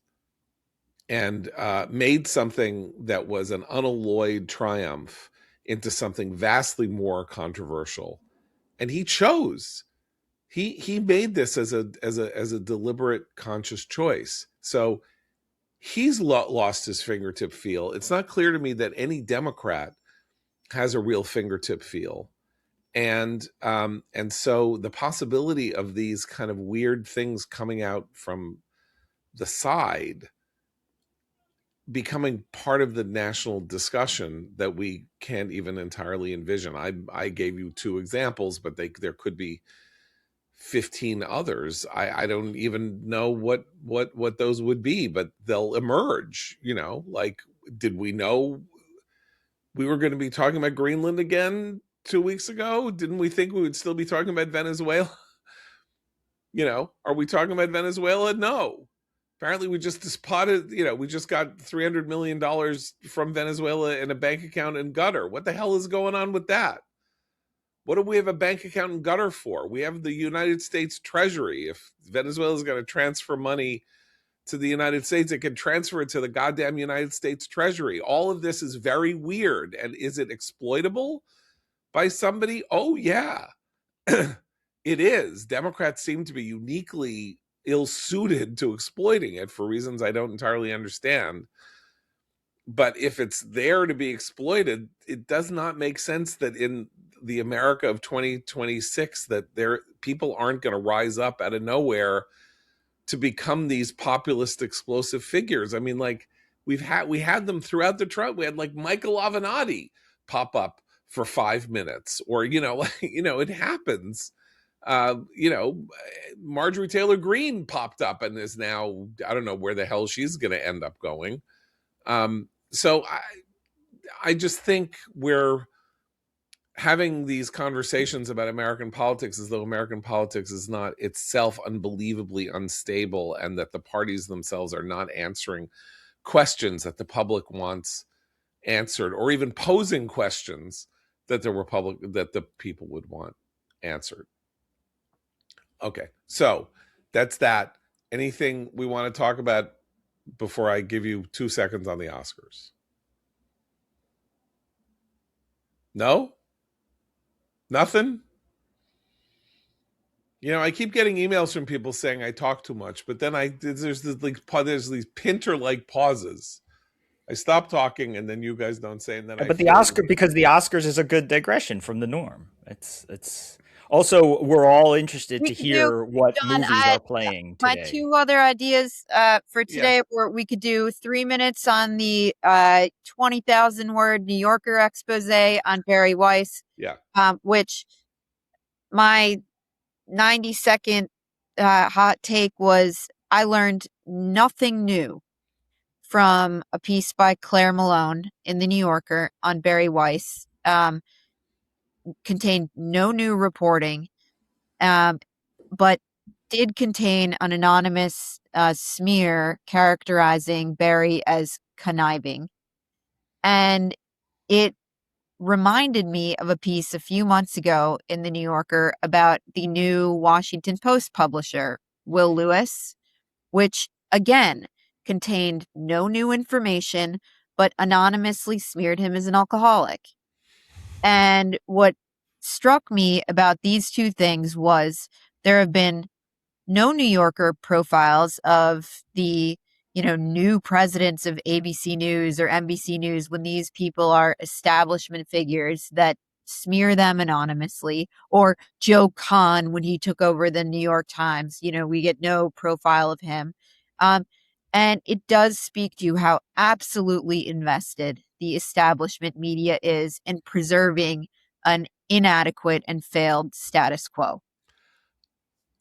and made something that was an unalloyed triumph into something vastly more controversial. And he chose. He made this as a deliberate, conscious choice. So he's lost his fingertip feel. It's not clear to me that any Democrat has a real fingertip feel. And so the possibility of these kind of weird things coming out from the side becoming part of the national discussion that we can't even entirely envision. I gave you 2 examples, but there could be 15 others. I don't even know what those would be, but they'll emerge. Like, did we know we were going to be talking about Greenland again 2 weeks ago? Didn't we think we would still be talking about Venezuela? Are we talking about Venezuela? No. Apparently we just spotted, we just got $300 million from Venezuela in a bank account in Qatar. What the hell is going on with that? What do we have a bank account in Qatar for? We have the United States Treasury. If Venezuela is going to transfer money to the United States, it can transfer it to the goddamn United States Treasury. All of this is very weird. And is it exploitable by somebody? Oh, yeah. It is. Democrats seem to be uniquely ill-suited to exploiting it for reasons I don't entirely understand. But if it's there to be exploited, it does not make sense that in the America of 2026 that people aren't going to rise up out of nowhere to become these populist explosive figures. I mean, like, we had them throughout the Trump. We had like Michael Avenatti pop up for 5 minutes, or it happens. Marjorie Taylor Greene popped up and is now, I don't know where the hell she's going to end up going. So I just think we're having these conversations about American politics as though American politics is not itself unbelievably unstable, and that the parties themselves are not answering questions that the public wants answered, or even posing questions that the people would want answered. Okay, so that's that. Anything we want to talk about before I give you 2 seconds on the Oscars? No? Nothing? I keep getting emails from people saying I talk too much, but then there's these Pinter-like pauses. I stop talking, and then you guys don't say, and then but the Oscars is a good digression from the norm. It's also, we're all interested to hear what John, movies are playing today. My 2 other ideas for today were we could do 3 minutes on the 20,000 word New Yorker expose on Barry Weiss. Yeah. Which my 90-second hot take was I learned nothing new from a piece by Claire Malone in the New Yorker on Barry Weiss. Contained no new reporting, but did contain an anonymous smear characterizing Barry as conniving. And it reminded me of a piece a few months ago in the New Yorker about the new Washington Post publisher, Will Lewis, which again contained no new information, but anonymously smeared him as an alcoholic. And what struck me about these 2 things was there have been no New Yorker profiles of the, new presidents of ABC News or NBC News when these people are establishment figures that smear them anonymously, or Joe Kahn when he took over the New York Times. We get no profile of him. And it does speak to how absolutely invested the establishment media is in preserving an inadequate and failed status quo.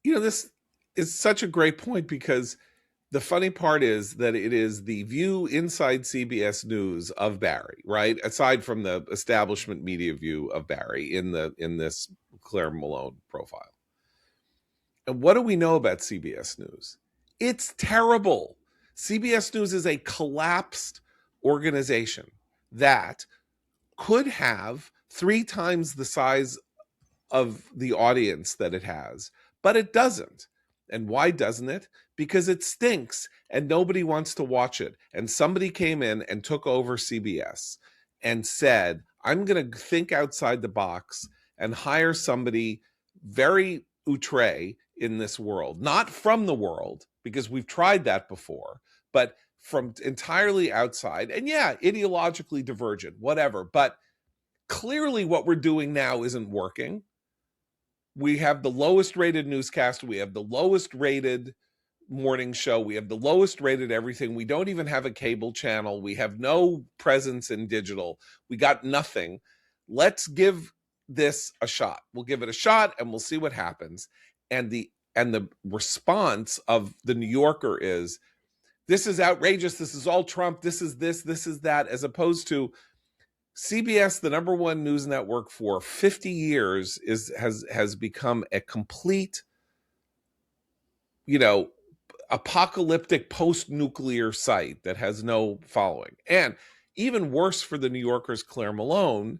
This is such a great point, because the funny part is that it is the view inside CBS News of Barry, right? Aside from the establishment media view of Barry in this Claire Malone profile. And what do we know about CBS News? It's terrible. CBS News is a collapsed organization that could have 3 times the size of the audience that it has, but it doesn't. And why doesn't it? Because it stinks and nobody wants to watch it. And somebody came in and took over CBS and said, I'm going to think outside the box and hire somebody very outre in this world, not from the world, because we've tried that before, but from entirely outside. And yeah, ideologically divergent, whatever. But clearly what we're doing now isn't working. We have the lowest rated newscast. We have the lowest rated morning show. We have the lowest rated everything. We don't even have a cable channel. We have no presence in digital. We got nothing. Let's give this a shot. We'll give it a shot and we'll see what happens. And the response of the New Yorker is, this is outrageous. This is all Trump. This is this is that, as opposed to CBS, the number one news network for 50 years, has become a complete, apocalyptic post-nuclear site that has no following. And even worse for the New Yorker's Claire Malone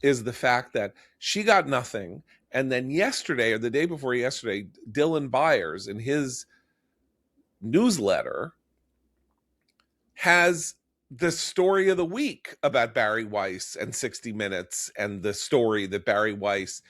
is the fact that she got nothing. And then yesterday, or the day before yesterday, Dylan Byers in his newsletter has the story of the week about Barry Weiss and 60 Minutes, and the story that Barry Weiss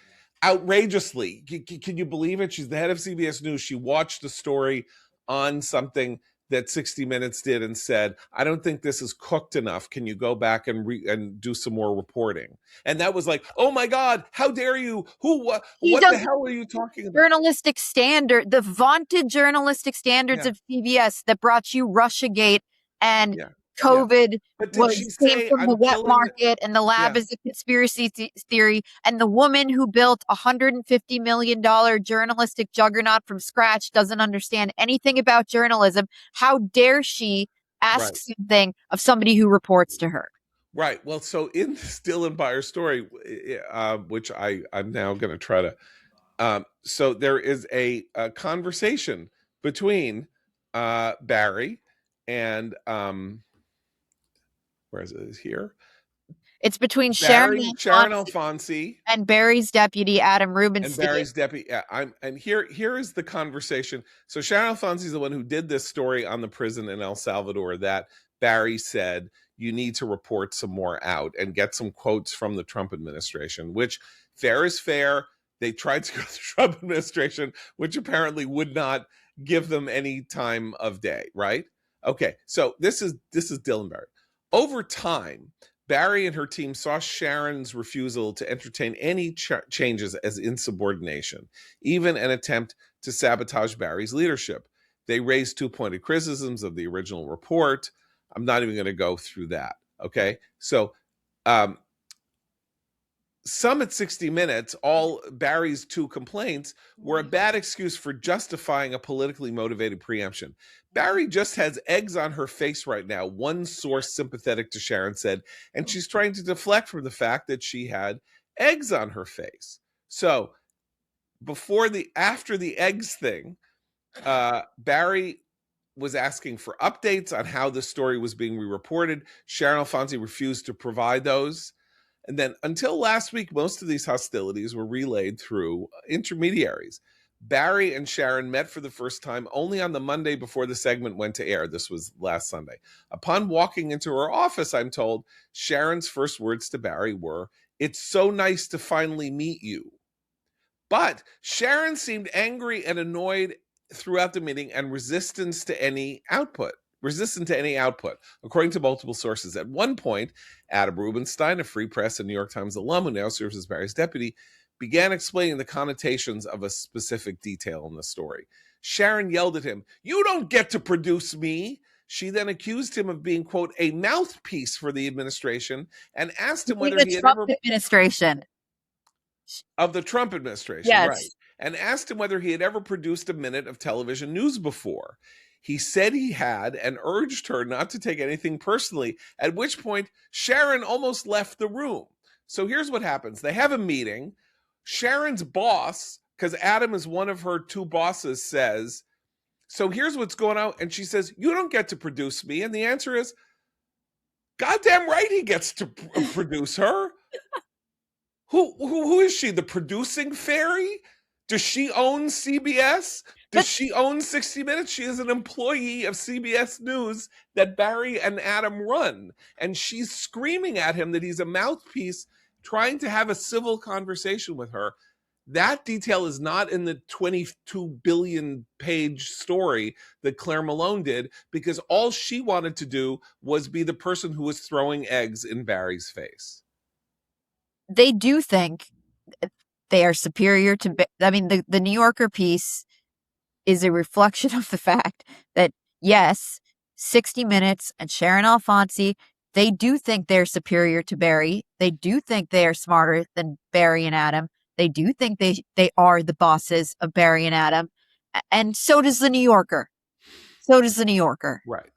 outrageously, can you believe it? She's the head of CBS News. She watched the story on something that 60 Minutes did and said, I don't think this is cooked enough. Can you go back and do some more reporting? And that was like, oh my God, how dare you? What the hell are you talking about? Journalistic standard, the vaunted journalistic standards of CBS that brought you Russiagate and COVID came from the wet market, and the lab is a conspiracy theory, and the woman who built $150 million journalistic juggernaut from scratch doesn't understand anything about journalism. How dare she ask something of somebody who reports to her? Right. Well, so in this Dylan Byers story, which I'm now going to try to, so there is a conversation between Barry and where is it? Is here? It's between Sharon Alfonsi and Barry's deputy Adam Rubenstein. And Barry's deputy. Here is the conversation. So Sharon Alfonsi is the one who did this story on the prison in El Salvador that Barry said you need to report some more out and get some quotes from the Trump administration, which fair is fair. They tried to go to the Trump administration, which apparently would not give them any time of day, right? Okay, so this is Dylan Barry. Over time, Barry and her team saw Sharon's refusal to entertain any changes as insubordination, even an attempt to sabotage Barry's leadership. They raised two-pointed criticisms of the original report. I'm not even going to go through that, okay? So some at 60 Minutes, all Barry's two complaints were a bad excuse for justifying a politically motivated preemption. Barry just has eggs on her face right now, one source sympathetic to Sharon said, and she's trying to deflect from the fact that she had eggs on her face. So after the eggs thing, Barry was asking for updates on how the story was being re-reported. Sharon Alfonsi refused to provide those. And then until last week, most of these hostilities were relayed through intermediaries. Barry and Sharon met for the first time only on the Monday before the segment went to air. This was last Sunday. Upon walking into her office, I'm told, Sharon's first words to Barry were, "It's so nice to finally meet you." But Sharon seemed angry and annoyed throughout the meeting and resistant to any output, according to multiple sources. At one point, Adam Rubenstein, a Free Press and New York Times alum who now serves as Barry's deputy, began explaining the connotations of a specific detail in the story. Sharon yelled at him, "You don't get to produce me." She then accused him of being, quote, a mouthpiece for the administration and asked him whether he had ever... administration. Of the Trump administration, yes. Right. And asked him whether he had ever produced a minute of television news before. He said he had and urged her not to take anything personally, at which point Sharon almost left the room. So here's what happens. They have a meeting. Sharon's boss, because Adam is one of her two bosses, says, so here's what's going on. And she says, you don't get to produce me. And the answer is, goddamn right he gets to produce her. Who is she? The producing fairy? Does she own CBS? Does she own 60 Minutes? She is an employee of CBS News that Barry and Adam run. And she's screaming at him that he's a mouthpiece, trying to have a civil conversation with her. That detail is not in the 22 billion page story that Claire Malone did, because all she wanted to do was be the person who was throwing eggs in Barry's face. They do think they are superior to, I mean, the New Yorker piece is a reflection of the fact that, yes, 60 Minutes and Sharon Alfonsi, they do think they're superior to Barry. They do think they are smarter than Barry and Adam. They do think they are the bosses of Barry and Adam. And so does the New Yorker. So does the New Yorker. Right.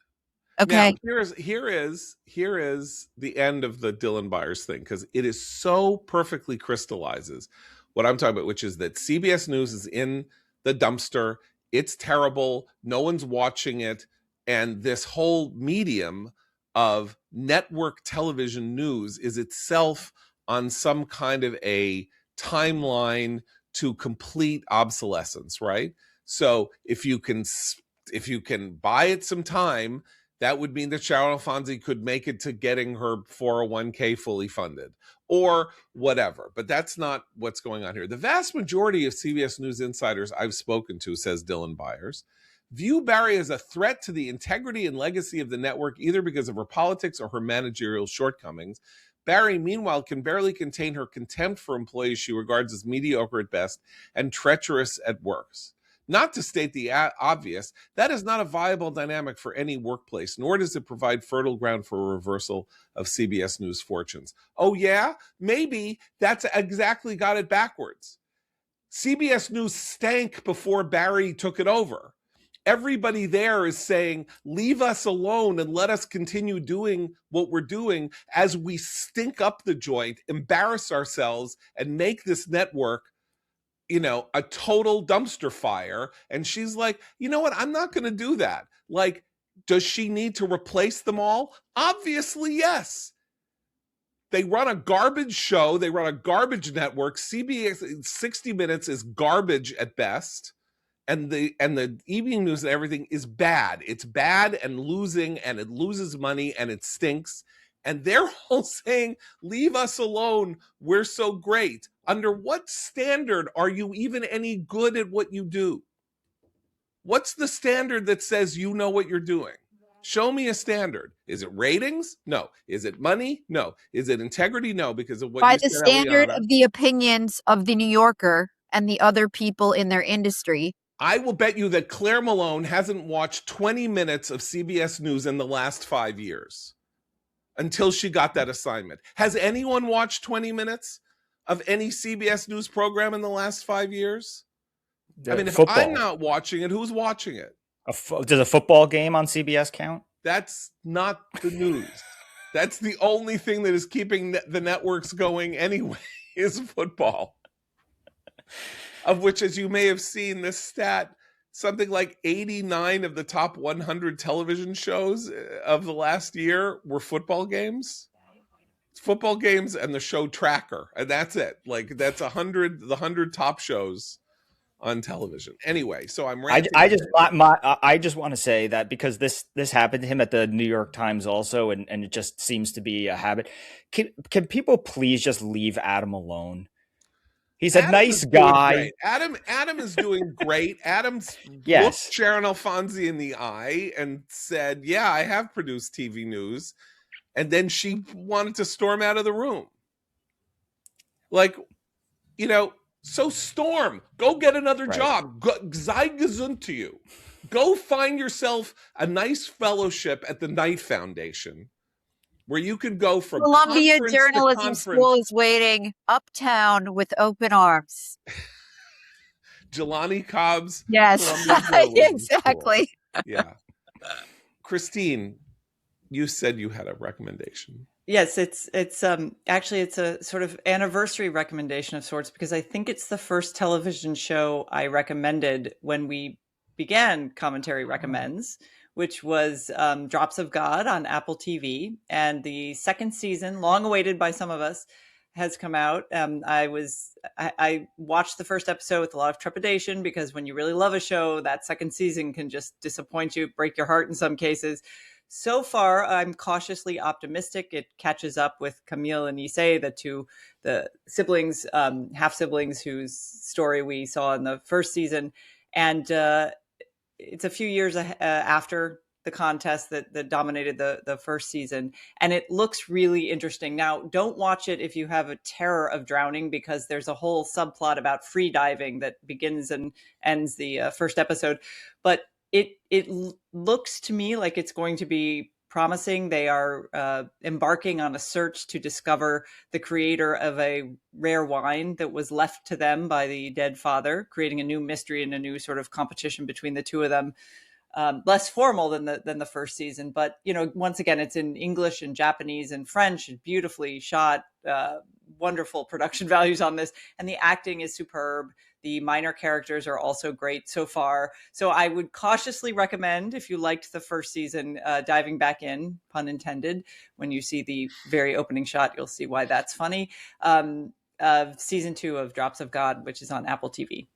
Okay. Now, here is the end of the Dylan Byers thing, because it is so perfectly crystallizes what I'm talking about, which is that CBS News is in the dumpster. It's terrible. No one's watching it. And this whole medium of network television news is itself on some kind of a timeline to complete obsolescence, right? So if you can buy it some time, that would mean that Sharon Alfonsi could make it to getting her 401k fully funded or whatever. But that's not what's going on here. The vast majority of CBS News insiders I've spoken to, says Dylan Byers, view Barry as a threat to the integrity and legacy of the network, either because of her politics or her managerial shortcomings. Barry, meanwhile, can barely contain her contempt for employees she regards as mediocre at best and treacherous at worst. Not to state the obvious, that is not a viable dynamic for any workplace, nor does it provide fertile ground for a reversal of CBS News fortunes. Oh yeah? Maybe that's exactly got it backwards. CBS News stank before Barry took it over. Everybody there is saying, leave us alone and let us continue doing what we're doing as we stink up the joint, embarrass ourselves, and make this network, a total dumpster fire. And she's like, you know what? I'm not going to do that. Like, does she need to replace them all? Obviously, yes. They run a garbage show. They run a garbage network. CBS 60 Minutes is garbage at best. And the evening news and everything is bad. It's bad and losing, and it loses money, and it stinks. And they're all saying, leave us alone. We're so great. Under what standard are you even any good at what you do? What's the standard that says you know what you're doing? Show me a standard. Is it ratings? No. Is it money? No. Is it integrity? No, because of what By you the said, standard Eliana. of the opinions of the New Yorker and the other people in their industry. I will bet you that Claire Malone hasn't watched 20 minutes of CBS News in the last 5 years until she got that assignment. Has anyone watched 20 minutes of any CBS News program in the last 5 years? I mean, if football. I'm not watching it, who's watching it? Does a football game on CBS count? That's not the news. That's the only thing that is keeping the networks going anyway, is football. Of which, as you may have seen this stat, something like 89 of the top 100 television shows of the last year were football games. Football games and the show Tracker, and that's it. Like, that's the 100 top shows on television. Anyway, so I'm ranting. I just want to say that because this happened to him at the New York Times also, and it just seems to be a habit. Can people please just leave Adam alone? He's a nice guy. Adam is doing great. Adam's yes. looked Sharon Alfonsi in the eye and said, yeah, I have produced TV news. And then she wanted to storm out of the room. Like, so storm. Go get another job. Sei gesund to you. Go find yourself a nice fellowship at the Knight Foundation, where you can go from Columbia Journalism School is waiting uptown with open arms. Jelani Cobb's. Yes, exactly. School. Yeah. Christine, you said you had a recommendation. Yes, it's actually it's a sort of anniversary recommendation of sorts, because I think it's the first television show I recommended when we began Commentary Recommends, which was Drops of God on Apple TV. And the second season, long awaited by some of us, has come out. I watched the first episode with a lot of trepidation, because when you really love a show, that second season can just disappoint you, break your heart in some cases. So far, I'm cautiously optimistic. It catches up with Camille and Issei, the siblings, half siblings whose story we saw in the first season, and it's a few years after the contest that dominated the first season, and it looks really interesting. Now, don't watch it if you have a terror of drowning, because there's a whole subplot about free diving that begins and ends the first episode. But it looks to me like it's going to be promising. They are embarking on a search to discover the creator of a rare wine that was left to them by the dead father, creating a new mystery and a new sort of competition between the two of them. Less formal than the first season, but once again, it's in English and Japanese and French, and beautifully shot. Wonderful production values on this, and the acting is superb. The minor characters are also great so far. So I would cautiously recommend, if you liked the first season, diving back in, pun intended. When you see the very opening shot, you'll see why that's funny. Season 2 of Drops of God, which is on Apple TV.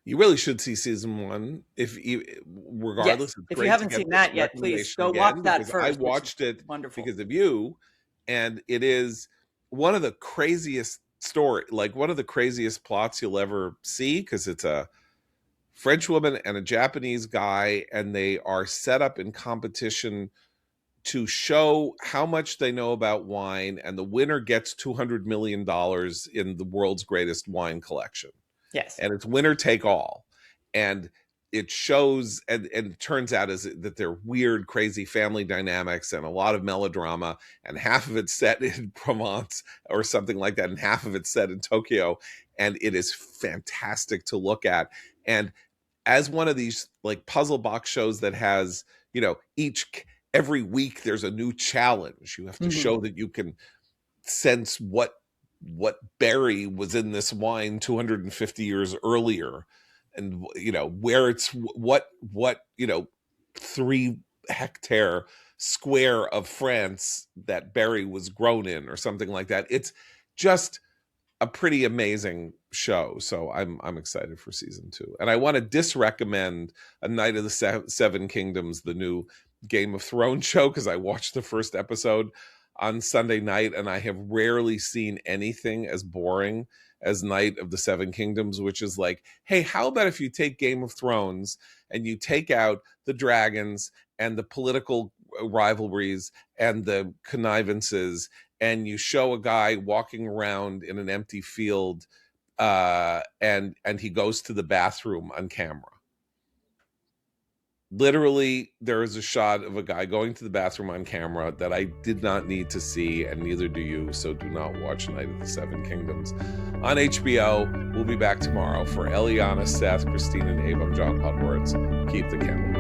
You really should see season 1. Regardless, yes. it's if great you haven't to get seen this that yet, please go again, watch that first. I watched it wonderful because of you, and it is one of the craziest one of the craziest plots you'll ever see, because it's a French woman and a Japanese guy, and they are set up in competition to show how much they know about wine, and the winner gets $200 million in the world's greatest wine collection. Yes. And it's winner take all. And it shows, and it turns out that they're weird, crazy family dynamics and a lot of melodrama, and half of it's set in Provence or something like that, and half of it's set in Tokyo. And it is fantastic to look at. And as one of these like puzzle box shows that has, every week there's a new challenge. You have to show that you can sense what berry was in this wine 250 years earlier, and where it's what 3-hectare square of France that berry was grown in, or something like that. It's just a pretty amazing show. So I'm excited for season 2, and I want to disrecommend A Night of the Seven Kingdoms, the new Game of Thrones show, because I watched the first episode on Sunday night, and I have rarely seen anything as boring as Night of the Seven Kingdoms, which is like, hey, how about if you take Game of Thrones and you take out the dragons and the political rivalries and the connivances, and you show a guy walking around in an empty field, and he goes to the bathroom on camera. Literally, there is a shot of a guy going to the bathroom on camera that I did not need to see, and neither do you, so do not watch Night of the Seven Kingdoms on HBO. We'll be back tomorrow. For Eliana, Seth, Christine, and Abe, I'm John Podwords. Keep the candle burning.